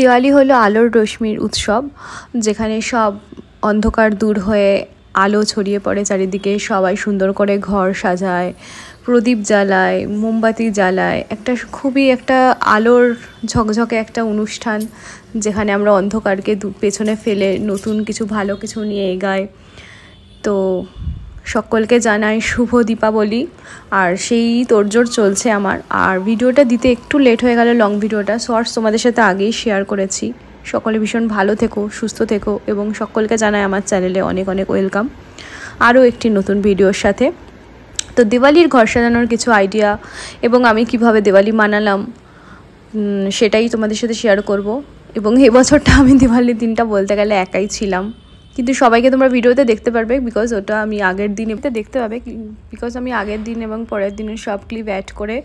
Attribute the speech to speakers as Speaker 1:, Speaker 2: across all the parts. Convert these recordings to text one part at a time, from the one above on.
Speaker 1: দিওয়ালি হলো আলোর রশ্মির উৎসব, যেখানে সব অন্ধকার দূর হয়ে আলো ছড়িয়ে পড়ে চারিদিকে। সবাই সুন্দর করে ঘর সাজায়, প্রদীপ জ্বালায়, মোমবাতি জ্বালায়। খুবই একটা আলোর ঝকঝকে একটা অনুষ্ঠান, যেখানে আমরা অন্ধকারকে পেছনে ফেলে নতুন কিছু ভালো কিছু নিয়ে এগাই। তো সকলকে জানাই শুভ দীপাবলি। আর সেই তোড়জোড় চলছে আমার। আর ভিডিওটা দিতে একটু লেট হয়ে গেল, লং ভিডিওটা। শর্টস তোমাদের সাথে আগেই শেয়ার করেছি। সকলে ভীষণ ভালো থেকো, সুস্থ থেকো, এবং সকলকে জানাই আমার চ্যানেলে অনেক অনেক ওয়েলকাম আরও একটি নতুন ভিডিওর সাথে। তো দিওয়ালির ঘর সাজানোর কিছু আইডিয়া এবং আমি কিভাবে দিওয়ালি মানালাম সেটাই তোমাদের সাথে শেয়ার করব। এবং এবছরটা আমি দিওয়ালির দিনটা বলতে গেলে একাই ছিলাম, কিন্তু সবাইকে তোমরা ভিডিওতে দেখতে পারবে, বিকজ ওটা আমি আগের দিন দেখতে পাবে, বিকজ আমি আগের দিন এবং পরের দিনের সব ক্লিপ অ্যাড করে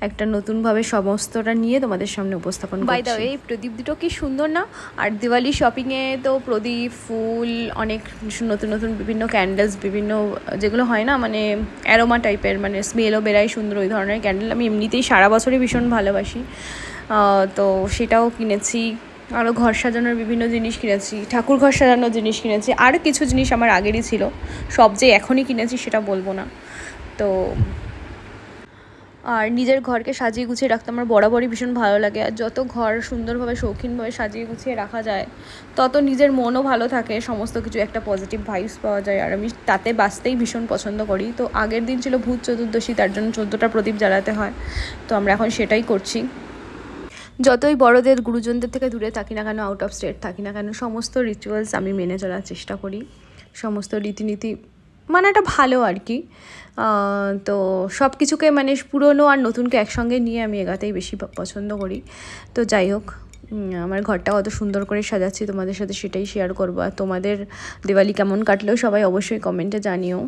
Speaker 1: একটা নতুনভাবে সমস্তটা নিয়ে তোমাদের সামনে উপস্থাপন করছি। বাই দ্য ওয়ে, এই প্রদীপ দুটো কি সুন্দর না? আর দিওয়ালি শপিংয়ে তো প্রদীপ, ফুল, অনেক নতুন নতুন বিভিন্ন ক্যান্ডেলস, বিভিন্ন যেগুলো হয় না মানে অ্যারোমা টাইপের, মানে স্মেলও বেরায় সুন্দর, ওই ধরনের ক্যান্ডেল আমি এমনিতেই সারা বছরই ভীষণ ভালোবাসি। তো সেটাও কিনেছি। আরও ঘর সাজানোর বিভিন্ন জিনিস কিনেছি, ঠাকুর ঘর সাজানোর জিনিস কিনেছি, আর কিছু জিনিস আমার আগেরই ছিল, সব যে এখনই কিনেছি সেটা বলবো না। তো আর নিজের ঘরকে সাজিয়ে গুছিয়ে রাখতে আমার বরাবরই ভীষণ ভালো লাগে। আর যত ঘর সুন্দরভাবে শৌখিনভাবে সাজিয়ে গুছিয়ে রাখা যায়, তত নিজের মনও ভালো থাকে, সমস্ত কিছু একটা পজিটিভ ভাইবস পাওয়া যায়। আর আমি তাতে বাঁচতেই ভীষণ পছন্দ করি। তো আগের দিন ছিল ভূত চতুর্দশী, তার জন্য 14টা প্রদীপ জ্বালাতে হয়। তো আমরা এখন সেটাই করছি। যতই বড়দের গুরুজনদের থেকে দূরে থাকি না কেন, আউট অফ স্টেট থাকি না কেন, সমস্ত রিচুয়ালস আমি মেনে চলার চেষ্টা করি। সমস্ত রীতিনীতি মানাটা ভালো আর কি। তো সব কিছুকে মানে পুরনো আর নতুনকে একসঙ্গে নিয়ে আমি এগাতেই বেশি পছন্দ করি। তো যাই হোক, আমার ঘরটা কত সুন্দর করে সাজাচ্ছি তোমাদের সাথে সেটাই শেয়ার করবো। আর তোমাদের দিওয়ালি কেমন কাটলেও সবাই অবশ্যই কমেন্টে জানিও।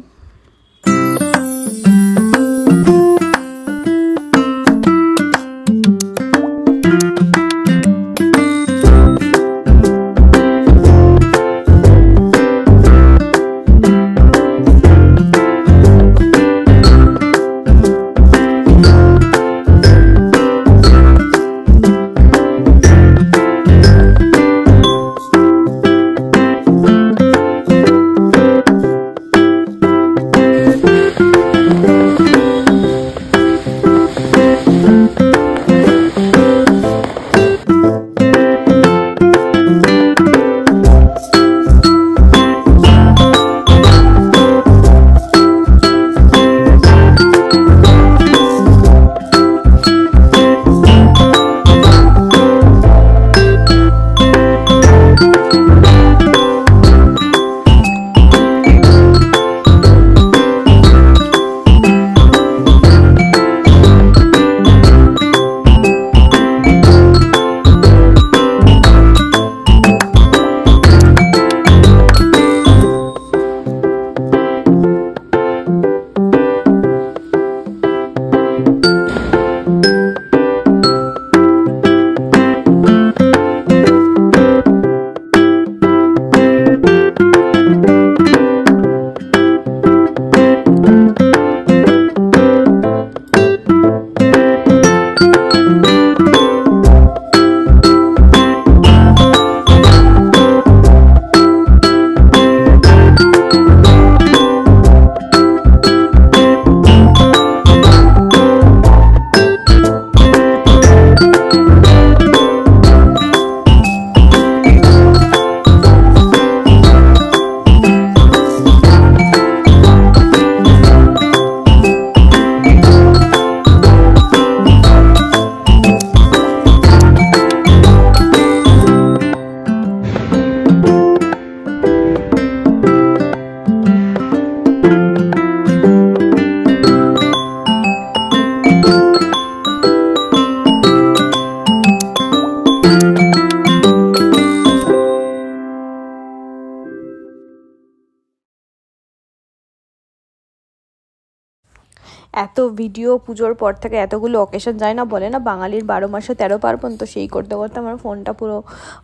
Speaker 1: এত ভিডিও পুজোর পর থেকে এতগুলো অকেশন যায় না, বলে না বাঙালির 12 মাসে 13 পার্বণ, তো সেই করতে করতে আমার ফোনটা পুরো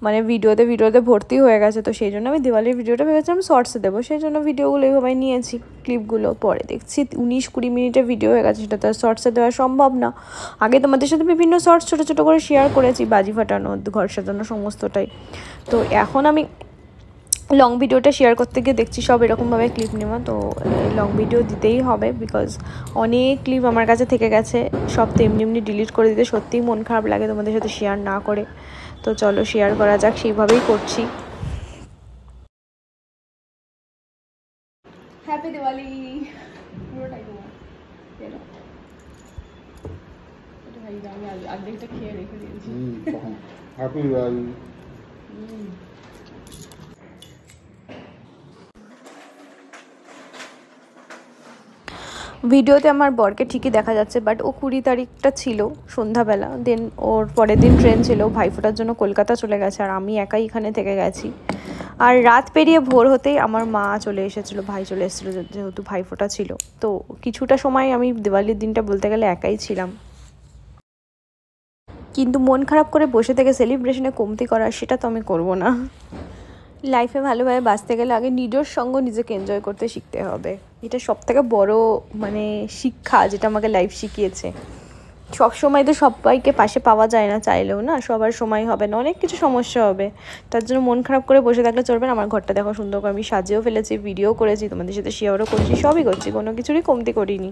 Speaker 1: মানে ভিডিওতে ভর্তি হয়ে গেছে। তো সেই জন্য আমি দিওয়ালির ভিডিওটা ভেবেছিলাম শর্টসে দেবো, সেই জন্য ভিডিওগুলো এইভাবে নিয়েছি, ক্লিপগুলো। পরে দেখছি 19-20 মিনিটের ভিডিও হয়ে গেছে, সেটা তো আর শর্টসে দেওয়া সম্ভব না। আগে তোমাদের সাথে বিভিন্ন শর্টস ছোটো ছোটো করে শেয়ার করেছি, বাজি ফাটানো, ঘর সাজানো, সমস্তটাই। তো এখন আমি লং ভিডিওটা শেয়ার করতে গিয়ে দেখছি সব এরকমভাবে ক্লিপ নেওয়া, তো লং ভিডিও দিতেই হবে, বিকজ অনেক ক্লিপ আমার কাছে থেকে গেছে, সব তো এমনি এমনি ডিলিট করে দিতে সত্যিই মন খারাপ লাগে তোমাদের সাথে শেয়ার না করে। তো চলো শেয়ার করা যাক, সেইভাবেই করছি। হ্যাপি দিওয়ালি। পুরোটাই তোমার আমি অর্ধেকটা খেয়ে রেখে দিয়েছি।
Speaker 2: হ্যাপি দিওয়ালি।
Speaker 1: ভিডিওতে আমার বরকে ঠিকই দেখা যাচ্ছে, বাট ও 20 তারিখটা ছিল সন্ধ্যাবেলা, দেন ওর পরের দিন ট্রেন ছিল, ভাইফোঁটার জন্য কলকাতা চলে গেছে, আর আমি একাই এখানে থেকে গেছি। আর রাত পেরিয়ে ভোর হতেই আমার মা চলে এসেছিলো, ভাই চলে এসেছিলো, যেহেতু ভাইফোঁটা ছিল। তো কিছুটা সময় আমি দিওয়ালির দিনটা বলতে গেলে একাই ছিলাম, কিন্তু মন খারাপ করে বসে থেকে সেলিব্রেশনে কমতি করা, সেটা তো আমি করবো না। লাইফে ভালোভাবে বাঁচতে গেলে আগে নিজের সঙ্গ নিজেকে এনজয় করতে শিখতে হবে, এটা সবথেকে বড় মানে শিক্ষা যেটা আমাকে লাইফ শিখিয়েছে। সব সময় তো সবাইকে পাশে পাওয়া যায় না, চাইলেও না সবার সময় হবে না, অনেক কিছু সমস্যা হবে, তার জন্য মন খারাপ করে বসে থাকলে চলবে না। আমার ঘরটা দেখো সুন্দর করে আমি সাজিয়েও ফেলেছি, ভিডিও করেছি, তোমাদের সাথে শেয়ারও করছি, সবই করছি, কোনো কিছুরই কমতি করিনি।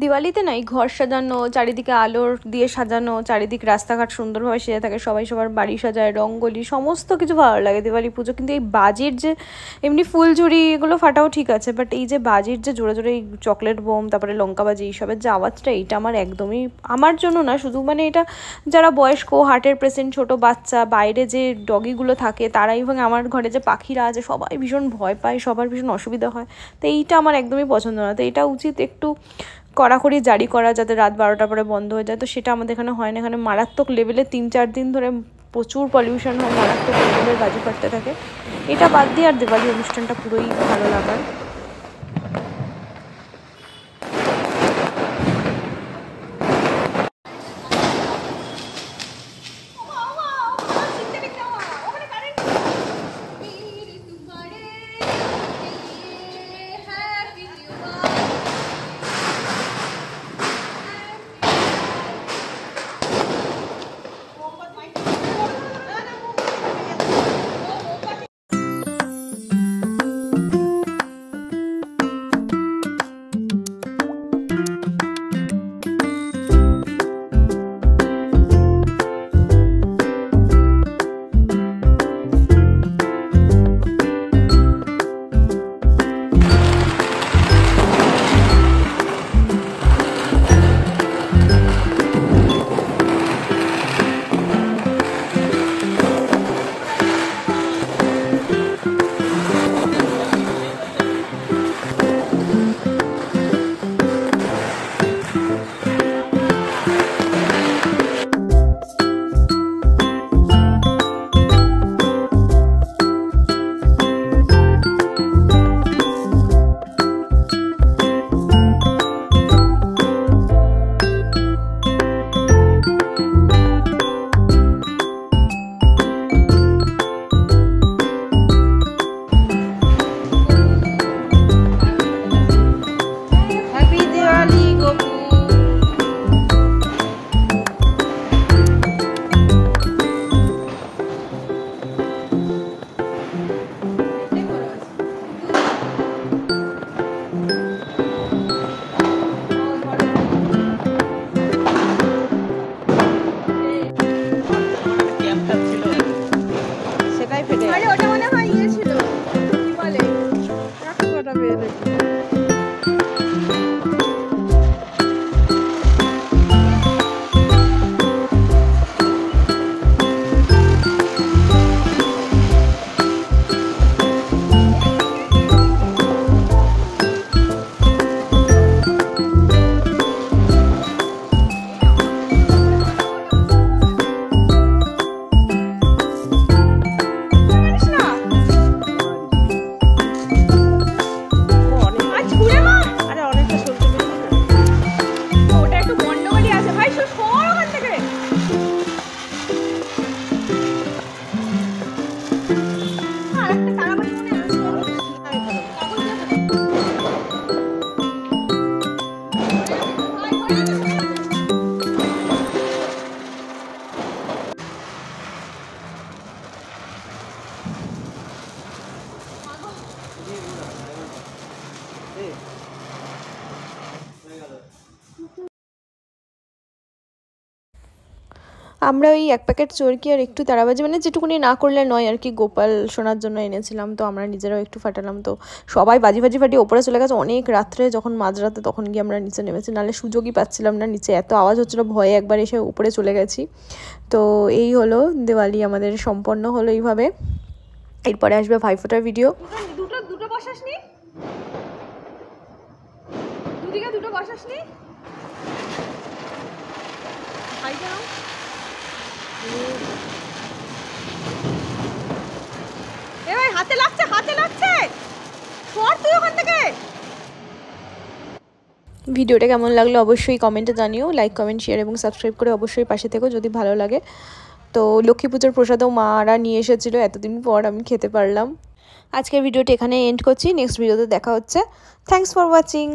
Speaker 1: দিওয়ালিতে নাই ঘর সাজানো, চারিদিকে আলোর দিয়ে সাজানো, চারিদিক রাস্তাঘাট সুন্দরভাবে সেজে থাকে, সবাই সবার বাড়ি সাজায়, রঙ্গোলি, সমস্ত কিছু ভালো লাগে দিওয়ালি পুজো। কিন্তু এই বাজির যে এমনি ফুলঝুরি এগুলো ফাটাও ঠিক আছে, বাট এই যে বাজির যে জোরে জোরে এই চকলেট বোম, তারপরে লঙ্কা বাজি, এইসবের যে আওয়াজটা, এইটা আমার একদমই, আমার জন্য না শুধু, মানে এটা যারা বয়স্ক, হার্টের পেশেন্ট, ছোট বাচ্চা, বাইরে যে ডগিগুলো থাকে তারাই, এবং আমার ঘরে যে পাখিরা আছে সবাই ভীষণ ভয় পায়, সবার ভীষণ অসুবিধা হয়। তো এইটা আমার একদমই পছন্দ না। তো এটা উচিত একটু কড়াকড়ি জারি করা, যাতে রাত 12টার পরে বন্ধ হয়ে যায়। তো সেটা আমাদের এখানে হয় না, এখানে মারাত্মক লেভেলে 3-4 দিন ধরে প্রচুর পলিউশন হয়, মারাত্মক লেভেলের বাজি ফাটতে থাকে। এটা বাদ দিয়ে আর দিওয়ালি অনুষ্ঠানটা পুরোই ভালো লাগার। আমরা ওই এক প্যাকেট চরকি আর একটু তারাবাজি মানে যেটুকুনি না করলে নয় আর কি, গোপাল শোনার জন্য এনেছিলাম, তো আমরা নিজেরাও একটু ফাটালাম। তো সবাই বাজি ফাটিয়ে ওপরে চলে গেছে অনেক রাত্রে, যখন মাঝরাতে তখন গিয়ে আমরা নিচে নেমেছি, নাহলে সুযোগই পাচ্ছিলাম না নিচে, এত আওয়াজ হচ্ছিলো, ভয়ে একবার এসে উপরে চলে গেছি। তো এই হলো দিওয়ালি আমাদের সম্পন্ন হলো এইভাবে। এরপরে আসবে ভাইফোঁটার ভিডিও।
Speaker 3: দুটো বসাসনি, দুদিকে দুটো বসাসনি, এবার হাতে লাগছে, সর তুই ওখান থেকে।
Speaker 1: ভিডিওটা কেমন লাগলো অবশ্যই কমেন্টে জানিও, লাইক কমেন্ট শেয়ার এবং সাবস্ক্রাইব করে অবশ্যই পাশে থেকো যদি ভালো লাগে। তো লক্ষ্মী পুজোর প্রসাদও মারা নিয়ে এসেছিলো, এতদিন পর আমি খেতে পারলাম। আজকের ভিডিওটা এখানে এন্ড করছি, নেক্সট ভিডিওতে দেখা হচ্ছে। Thanks for watching.